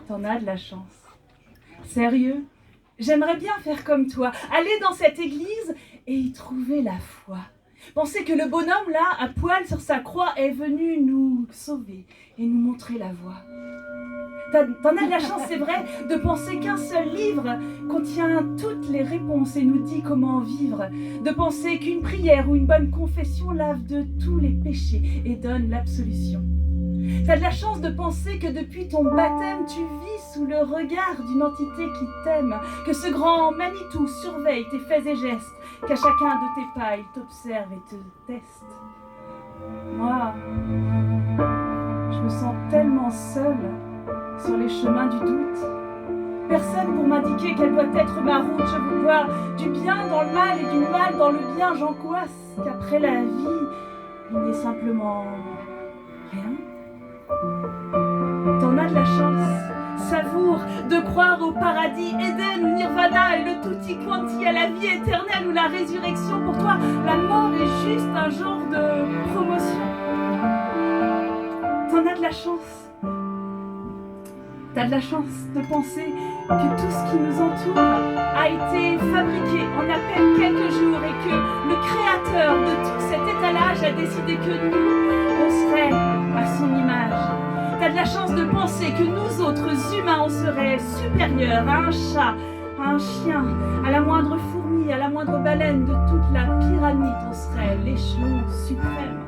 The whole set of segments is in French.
T'en as de la chance. Sérieux, j'aimerais bien faire comme toi, aller dans cette église et y trouver la foi. Penser que le bonhomme là, à poil sur sa croix, est venu nous sauver et nous montrer la voie. T'en as de la chance, c'est vrai, de penser qu'un seul livre contient toutes les réponses et nous dit comment vivre. De penser qu'une prière ou une bonne confession lave de tous les péchés et donne l'absolution. T'as de la chance de penser que depuis ton baptême, tu vis sous le regard d'une entité qui t'aime, que ce grand Manitou surveille tes faits et gestes, qu'à chacun de tes pas, il t'observe et te teste. Moi, je me sens tellement seule sur les chemins du doute. Personne pour m'indiquer quelle doit être ma route. Je veux voir du bien dans le mal et du mal dans le bien. J'angoisse qu'après la vie, il n'est simplement rien. T'en as de la chance, savoure de croire au paradis, Éden ou Nirvana et le tutti quanti à la vie éternelle ou la résurrection. Pour toi, la mort est juste un genre de promotion. T'en as de la chance. T'as de la chance de penser que tout ce qui nous entoure a été fabriqué en à peine quelques jours et que le créateur de tout cet étalage a décidé que nous, on serait à son image. T'as de la chance de penser que nous autres humains, on serait supérieurs à un chat, à un chien, à la moindre fourmi, à la moindre baleine de toute la pyramide, on serait l'échelon suprême.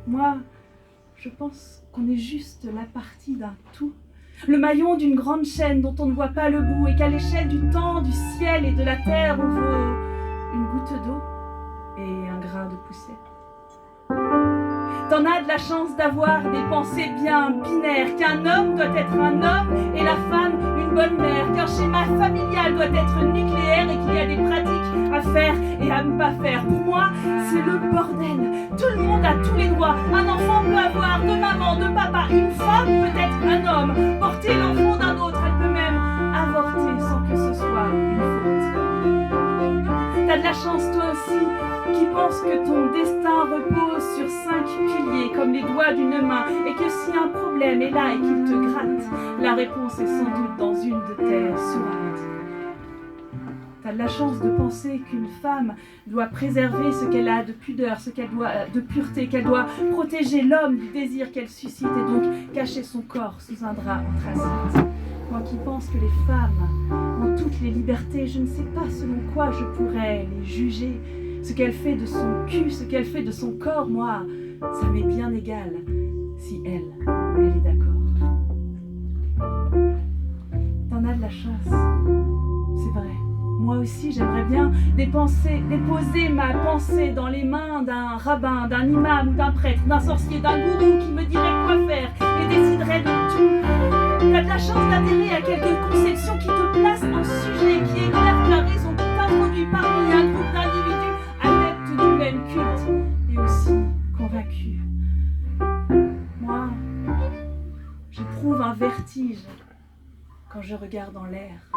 Moi, je pense qu'on est juste la partie d'un tout, le maillon d'une grande chaîne dont on ne voit pas le bout et qu'à l'échelle du temps, du ciel et de la terre, on vaut une goutte d'eau et un grain de poussière. T'en as de la chance d'avoir des pensées bien binaires, qu'un homme doit être un homme et la femme une bonne mère, qu'un schéma familial doit être nucléaire et qu'il y a des pratiques à faire et à ne pas faire. Pour moi, c'est le bordel. Tout le monde a tous les droits. Un enfant peut avoir deux mamans, deux papas. Une femme peut être un homme, porter l'enfant d'un autre. Elle peut même avorter sans que ce soit une faute. T'as de la chance toi aussi qui pense que ton destin repose sur 5 piliers comme les doigts d'une main et que si un problème est là et qu'il te gratte, la réponse est sans doute dans une de tes sourates. T'as de la chance de penser qu'une femme doit préserver ce qu'elle a de pudeur, ce qu'elle doit de pureté, qu'elle doit protéger l'homme du désir qu'elle suscite et donc cacher son corps sous un drap anthracite. Moi qui pense que les femmes ont toutes les libertés, je ne sais pas selon quoi je pourrais les juger. Ce qu'elle fait de son cul, ce qu'elle fait de son corps, moi, ça m'est bien égal si elle est d'accord. T'en as de la chance, c'est vrai. Moi aussi, j'aimerais bien déposer ma pensée dans les mains d'un rabbin, d'un imam ou d'un prêtre, d'un sorcier, d'un gourou qui me dirait quoi faire et déciderait de tout. T'as de la chance d'adhérer à quelques conceptions qui te placent un sujet, qui éclairent ta raison, qui t'introduit parmi un groupe d'individus adeptes du même culte et aussi convaincus. Moi, j'éprouve un vertige quand je regarde en l'air.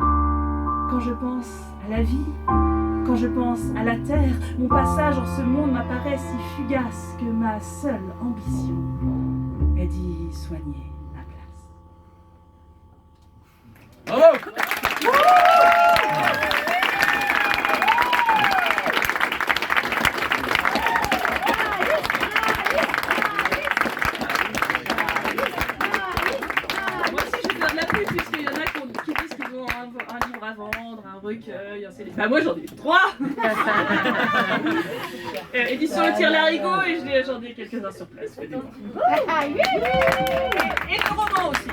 Quand je pense à la vie, quand je pense à la terre, mon passage en ce monde m'apparaît si fugace que ma seule ambition est d'y soigner ma place. Bravo! Bah moi j'en ai 3. Édition Le Tire-Larigot et j'en ai quelques-uns sur place. Et le roman aussi.